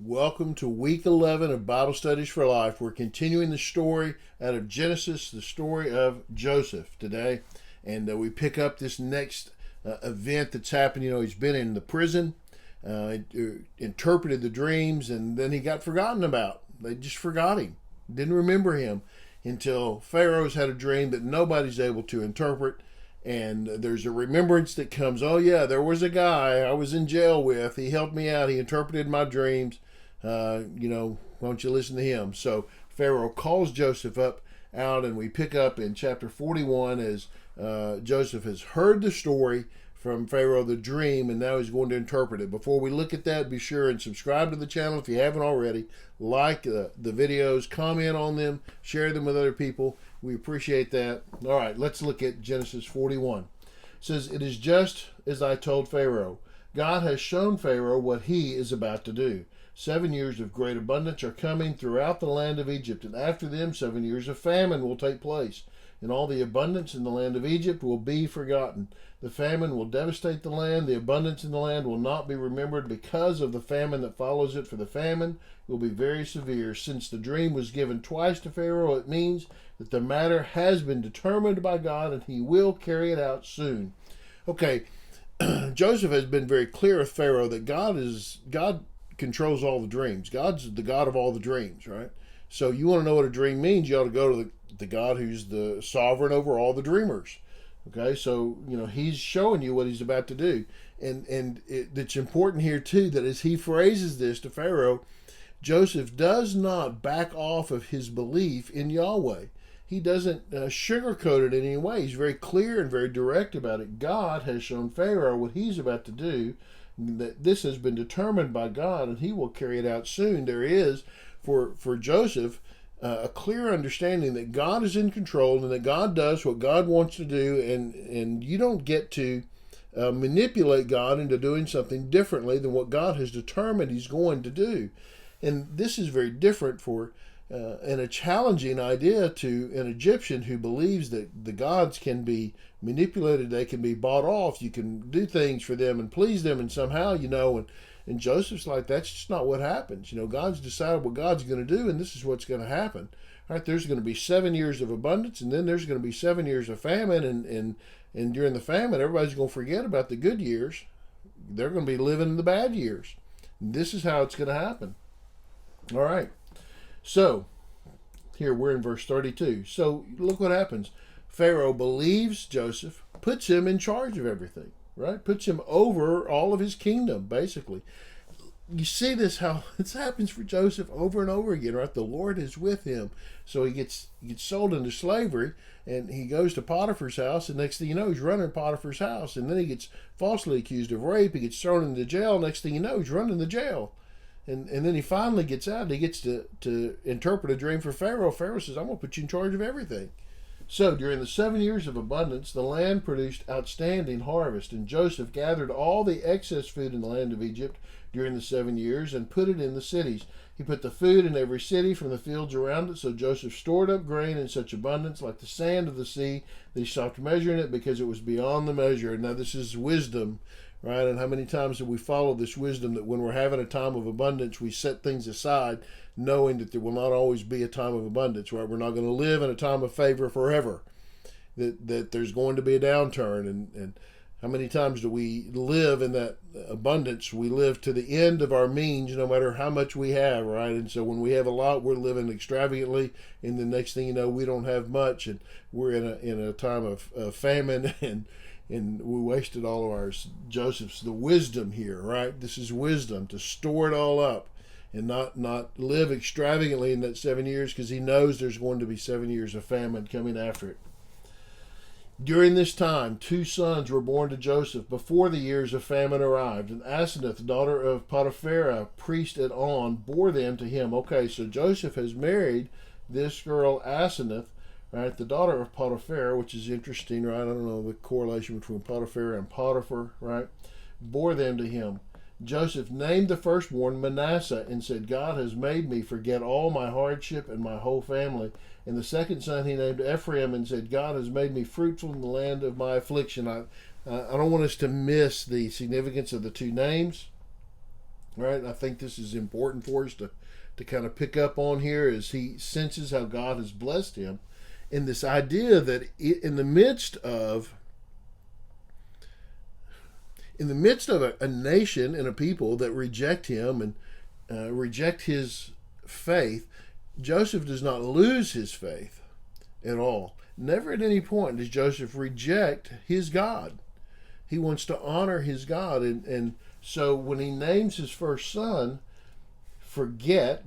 Welcome to week 11 of Bible Studies for Life. We're continuing the story out of Genesis, the story of Joseph today. And we pick up this next event that's happened. He's been in the prison, interpreted the dreams, and then he got forgotten about. They just forgot him, didn't remember him until Pharaoh's had a dream that nobody's able to interpret. And there's a remembrance that comes, oh yeah, there was a guy I was in jail with. He helped me out. He interpreted my dreams. Why don't you listen to him? So Pharaoh calls Joseph out, and we pick up in chapter 41 as Joseph has heard the story from Pharaoh, the dream, and now he's going to interpret it. Before we look at that, be sure and subscribe to the channel if you haven't already. Like the videos, comment on them, share them with other people. We appreciate that. All right, let's look at Genesis 41. It says, "It is just as I told Pharaoh. God has shown Pharaoh what he is about to do. 7 years of great abundance are coming throughout the land of Egypt, and after them 7 years of famine will take place. And all the abundance in the land of Egypt will be forgotten. The famine will devastate the land. The abundance in the land will not be remembered because of the famine that follows it, for the famine will be very severe. Since the dream was given twice to Pharaoh, it means that the matter has been determined by God, and he will carry it out soon." Okay, Joseph has been very clear with Pharaoh that God controls all the dreams. God's the God of all the dreams, right? So you want to know what a dream means, you ought to go to the God who's the sovereign over all the dreamers. Okay, so he's showing you what he's about to do, and it's important here too that as he phrases this to Pharaoh, Joseph does not back off of his belief in Yahweh. He doesn't sugarcoat it in any way. He's very clear and very direct about it. God has shown Pharaoh what he's about to do, that this has been determined by God, and he will carry it out soon. There is, for Joseph, a clear understanding that God is in control and that God does what God wants to do, and you don't get to manipulate God into doing something differently than what God has determined he's going to do. And this is very different and a challenging idea to an Egyptian who believes that the gods can be manipulated, they can be bought off, you can do things for them and please them, and somehow, and Joseph's like, that's just not what happens. God's decided what God's going to do, and this is what's going to happen. All right, there's going to be 7 years of abundance, and then there's going to be 7 years of famine, and during the famine, everybody's going to forget about the good years. They're going to be living in the bad years. This is how it's going to happen. All right. So, here we're in verse 32. So, look what happens. Pharaoh believes Joseph, puts him in charge of everything, right? Puts him over all of his kingdom, basically. You see this, how this happens for Joseph over and over again, right? The Lord is with him. So he gets sold into slavery, and he goes to Potiphar's house, and next thing you know, he's running Potiphar's house, and then he gets falsely accused of rape, he gets thrown into jail, next thing you know, he's running the jail. And then he finally gets out, and he gets to interpret a dream for Pharaoh. Pharaoh says, I'm going to put you in charge of everything. So during the 7 years of abundance, the land produced outstanding harvest, and Joseph gathered all the excess food in the land of Egypt during the 7 years and put it in the cities. He put the food in every city from the fields around it, so Joseph stored up grain in such abundance like the sand of the sea that he stopped measuring it because it was beyond the measure. Now this is wisdom, right? And how many times have we followed this wisdom that when we're having a time of abundance, we set things aside knowing that there will not always be a time of abundance, right? We're not going to live in a time of favor forever, that there's going to be a downturn. And how many times do we live in that abundance? We live to the end of our means, no matter how much we have, right? And so when we have a lot, we're living extravagantly, and the next thing you know, we don't have much, and we're in a time of famine, and we wasted all of ours. Joseph's the wisdom here, right? This is wisdom, to store it all up and not live extravagantly in that 7 years, because he knows there's going to be 7 years of famine coming after it. During this time, 2 sons were born to Joseph before the years of famine arrived, and Asenath, daughter of Potiphar, priest at On, bore them to him. Okay, so Joseph has married this girl Asenath, right, the daughter of Potiphar, which is interesting, right? I don't know the correlation between Potiphar and Potiphar, right? Bore them to him. Joseph named the firstborn Manasseh and said, God has made me forget all my hardship and my whole family. And the second son he named Ephraim and said, God has made me fruitful in the land of my affliction. I don't want us to miss the significance of the two names. right? I think this is important for us to kind of pick up on here as he senses how God has blessed him. And this idea that in the midst of a nation and a people that reject him and reject his faith, Joseph does not lose his faith at all. Never at any point does Joseph reject his God. He wants to honor his God. And so when he names his first son, forget,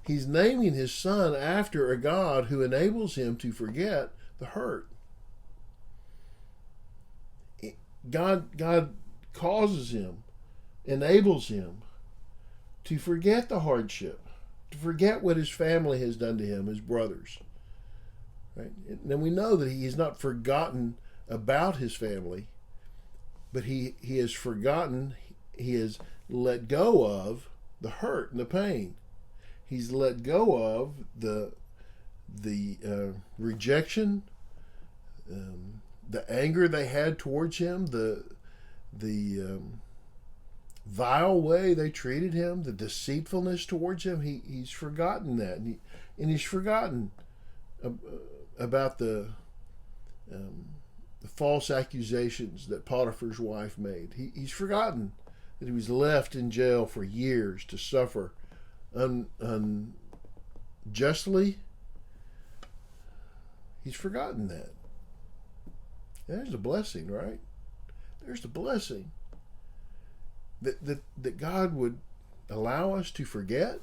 he's naming his son after a God who enables him to forget the hurt. God causes him, enables him to forget the hardship, to forget what his family has done to him, his brothers. Right? And we know that he has not forgotten about his family, but he has forgotten, he has let go of the hurt and the pain. He's let go of the rejection, the anger they had towards him, the vile way they treated him, the deceitfulness towards him. He's forgotten that, and he's forgotten about the false accusations that Potiphar's wife made. He's forgotten that he was left in jail for years to suffer unjustly. He's forgotten that. There's a blessing, right? There's the blessing that God would allow us to forget.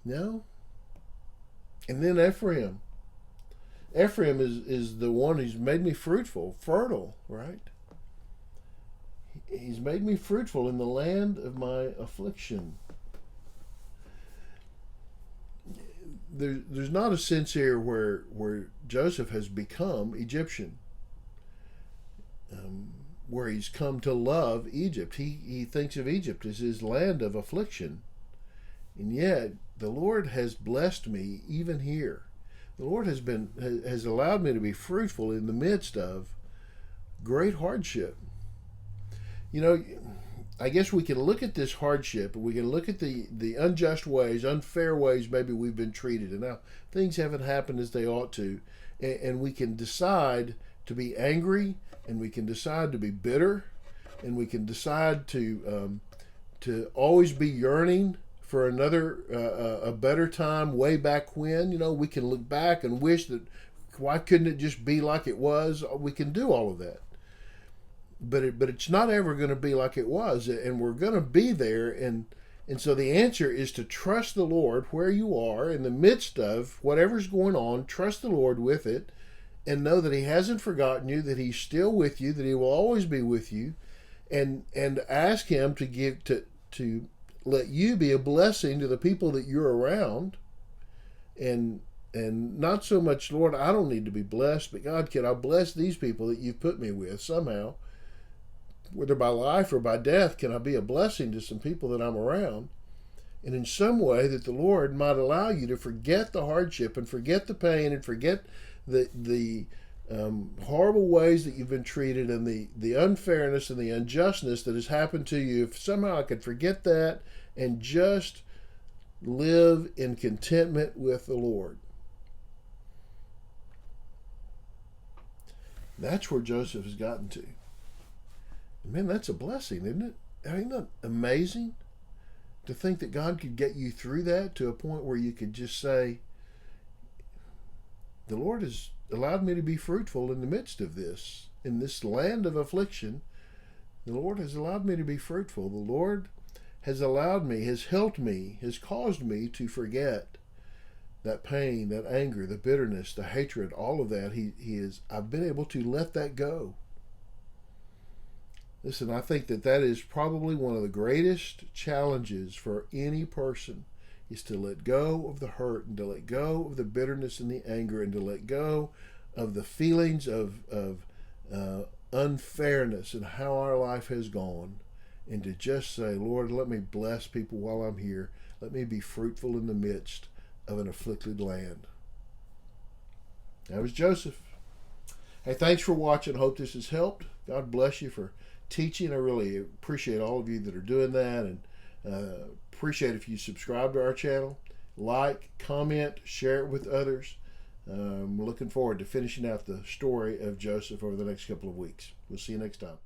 No. And then Ephraim is the one who's made me fertile, right? He's made me fruitful in the land of my affliction. There's not a sense here where Joseph has become Egyptian, where he's come to love Egypt. He thinks of Egypt as his land of affliction. And yet, the Lord has blessed me even here. The Lord has allowed me to be fruitful in the midst of great hardship. You know, I guess we can look at this hardship, and we can look at the unjust ways, unfair ways maybe we've been treated, and now things haven't happened as they ought to, and we can decide to be angry, and we can decide to be bitter, and we can decide to always be yearning for another a better time way back when. You know, we can look back and wish that why couldn't it just be like it was? We can do all of that. But it's not ever going to be like it was, and we're going to be there, and so the answer is to trust the Lord where you are in the midst of whatever's going on. Trust the Lord with it, and know that He hasn't forgotten you, that He's still with you, that He will always be with you, and ask Him to let you be a blessing to the people that you're around, and not so much, Lord, I don't need to be blessed, but God, can I bless these people that you've put me with somehow? Whether by life or by death, can I be a blessing to some people that I'm around? And in some way that the Lord might allow you to forget the hardship and forget the pain and forget the horrible ways that you've been treated and the unfairness and the unjustness that has happened to you. If somehow I could forget that and just live in contentment with the Lord. That's where Joseph has gotten to. Man, that's a blessing, isn't it? Ain't that amazing to think that God could get you through that to a point where you could just say, the Lord has allowed me to be fruitful in the midst of this, in this land of affliction. The Lord has allowed me to be fruitful. The Lord has allowed me, has helped me, has caused me to forget that pain, that anger, the bitterness, the hatred, all of that. I've been able to let that go. Listen, I think that is probably one of the greatest challenges for any person, is to let go of the hurt and to let go of the bitterness and the anger and to let go of the feelings of unfairness and how our life has gone, and to just say, Lord, let me bless people while I'm here. Let me be fruitful in the midst of an afflicted land. That was Joseph. Hey, thanks for watching. Hope this has helped. God bless you for teaching. I really appreciate all of you that are doing that, and appreciate if you subscribe to our channel, like, comment, share it with others. We're looking forward to finishing out the story of Joseph over the next couple of weeks. We'll see you next time.